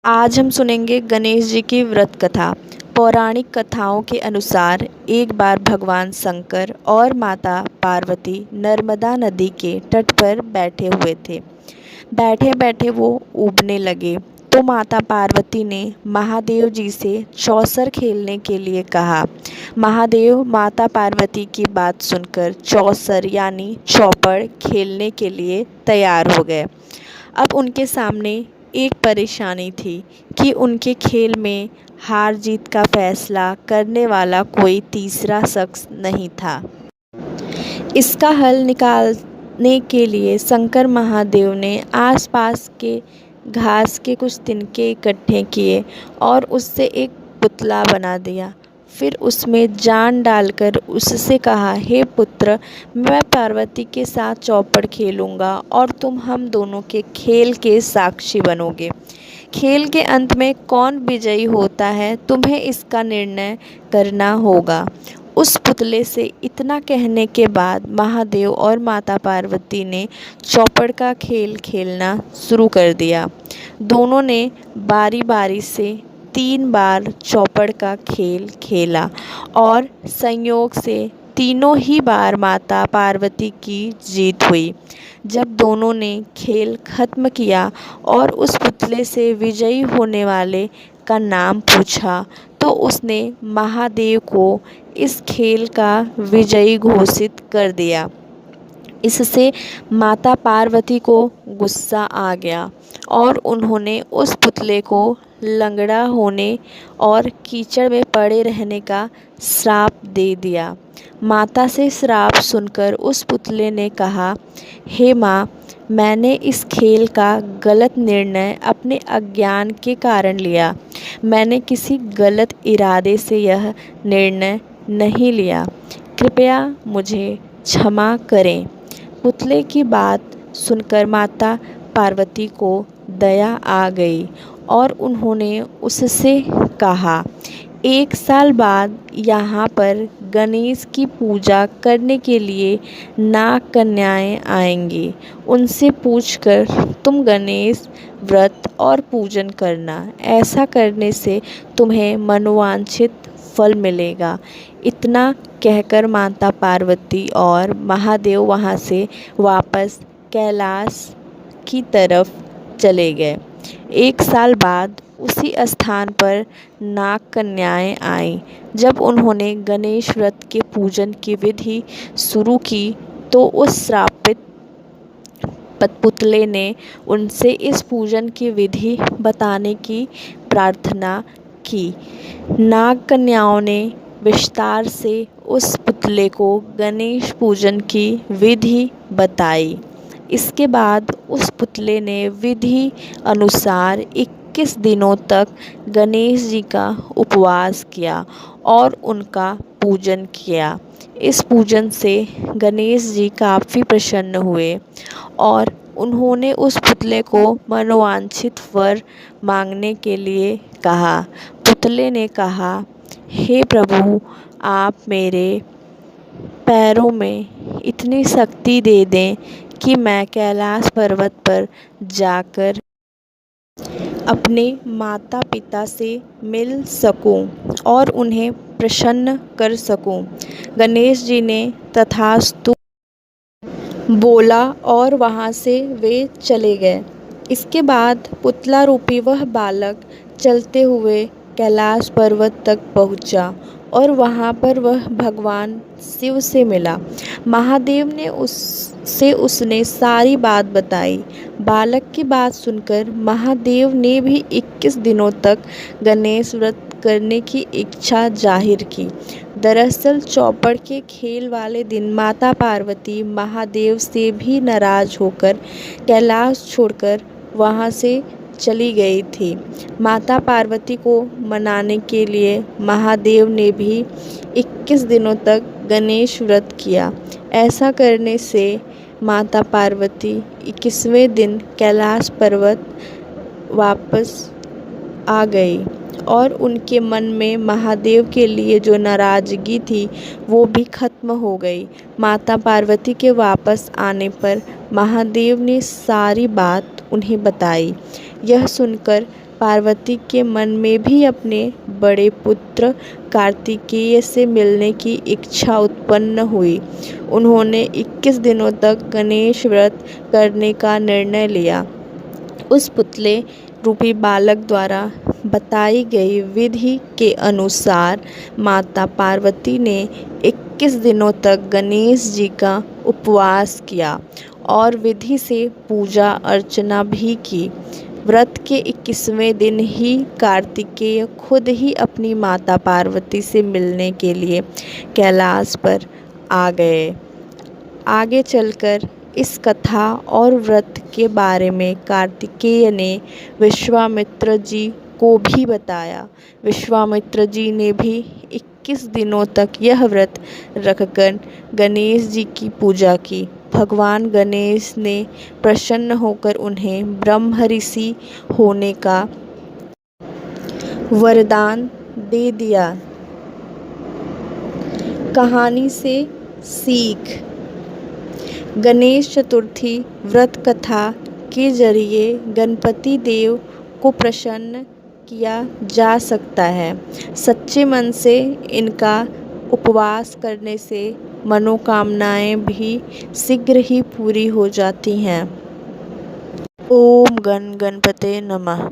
आज हम सुनेंगे गणेश जी की व्रत कथा। पौराणिक कथाओं के अनुसार एक बार भगवान शंकर और माता पार्वती नर्मदा नदी के तट पर बैठे हुए थे। बैठे बैठे वो ऊबने लगे तो माता पार्वती ने महादेव जी से चौसर खेलने के लिए कहा। महादेव माता पार्वती की बात सुनकर चौसर यानी चौपड़ खेलने के लिए तैयार हो गए। अब उनके सामने एक परेशानी थी कि उनके खेल में हार जीत का फैसला करने वाला कोई तीसरा शख्स नहीं था। इसका हल निकालने के लिए शंकर महादेव ने आसपास के घास के कुछ तिनके इकट्ठे किए और उससे एक पुतला बना दिया। फिर उसमें जान डालकर उससे कहा, हे पुत्र, मैं पार्वती के साथ चौपड़ खेलूँगा और तुम हम दोनों के खेल के साक्षी बनोगे। खेल के अंत में कौन विजयी होता है तुम्हें इसका निर्णय करना होगा। उस पुतले से इतना कहने के बाद महादेव और माता पार्वती ने चौपड़ का खेल खेलना शुरू कर दिया। दोनों ने बारी बारी से 3 बार चौपड़ का खेल खेला और संयोग से तीनों ही बार माता पार्वती की जीत हुई। जब दोनों ने खेल खत्म किया और उस पुतले से विजयी होने वाले का नाम पूछा तो उसने महादेव को इस खेल का विजयी घोषित कर दिया। इससे माता पार्वती को गुस्सा आ गया और उन्होंने उस पुतले को लंगड़ा होने और कीचड़ में पड़े रहने का श्राप दे दिया। माता से श्राप सुनकर उस पुतले ने कहा, हे माँ, मैंने इस खेल का गलत निर्णय अपने अज्ञान के कारण लिया। मैंने किसी गलत इरादे से यह निर्णय नहीं लिया। कृपया मुझे क्षमा करें। पुतले की बात सुनकर माता पार्वती को दया आ गई और उन्होंने उससे कहा, 1 साल बाद यहाँ पर गणेश की पूजा करने के लिए नाग कन्याएं आएंगी। उनसे पूछकर तुम गणेश व्रत और पूजन करना। ऐसा करने से तुम्हें मनोवांछित फल मिलेगा। इतना कहकर माता पार्वती और महादेव वहाँ से वापस कैलाश की तरफ चले गए। 1 साल बाद उसी स्थान पर नाग कन्याएं आईं। जब उन्होंने गणेश व्रत के पूजन की विधि शुरू की तो उस श्रापित पुतले ने उनसे इस पूजन की विधि बताने की प्रार्थना की। नाग कन्याओं ने विस्तार से उस पुतले को गणेश पूजन की विधि बताई। इसके बाद उस पुतले ने विधि अनुसार 21 दिनों तक गणेश जी का उपवास किया और उनका पूजन किया। इस पूजन से गणेश जी काफ़ी प्रसन्न हुए और उन्होंने उस पुतले को मनोवांछित वर मांगने के लिए कहा। पुतले ने कहा, हे प्रभु, आप मेरे पैरों में इतनी शक्ति दे दें कि मैं कैलाश पर्वत पर जाकर अपने माता पिता से मिल सकूं और उन्हें प्रसन्न कर सकूं। गणेश जी ने तथास्तु बोला और वहाँ से वे चले गए। इसके बाद पुतला रूपी वह बालक चलते हुए कैलाश पर्वत तक पहुँचा और वहाँ पर वह भगवान शिव से मिला। महादेव ने उसने सारी बात बताई। बालक की बात सुनकर महादेव ने भी 21 दिनों तक गणेश व्रत करने की इच्छा जाहिर की। दरअसल चौपड़ के खेल वाले दिन माता पार्वती महादेव से भी नाराज होकर कैलाश छोड़कर वहाँ से चली गई थी। माता पार्वती को मनाने के लिए महादेव ने भी 21 दिनों तक गणेश व्रत किया। ऐसा करने से माता पार्वती 21वें दिन कैलाश पर्वत वापस आ गई और उनके मन में महादेव के लिए जो नाराज़गी थी वो भी खत्म हो गई। माता पार्वती के वापस आने पर महादेव ने सारी बात उन्हें बताई। यह सुनकर पार्वती के मन में भी अपने बड़े पुत्र कार्तिकेय से मिलने की इच्छा उत्पन्न हुई। उन्होंने 21 दिनों तक गणेश व्रत करने का निर्णय लिया। उस पुतले रूपी बालक द्वारा बताई गई विधि के अनुसार माता पार्वती ने 21 दिनों तक गणेश जी का उपवास किया और विधि से पूजा अर्चना भी की। व्रत के 21वें दिन ही कार्तिकेय खुद ही अपनी माता पार्वती से मिलने के लिए कैलाश पर आ गए। आगे चलकर इस कथा और व्रत के बारे में कार्तिकेय ने विश्वामित्र जी को भी बताया। विश्वामित्र जी ने भी 21 दिनों तक यह व्रत रखकर गणेश जी की पूजा की। भगवान गणेश ने प्रसन्न होकर उन्हें ब्रह्म ऋषि होने का वरदान दे दिया। कहानी से सीख। गणेश चतुर्थी व्रत कथा के जरिए गणपति देव को प्रसन्न किया जा सकता है। सच्चे मन से इनका उपवास करने से मनोकामनाएं भी शीघ्र ही पूरी हो जाती हैं। ओम गण गणपते नमः।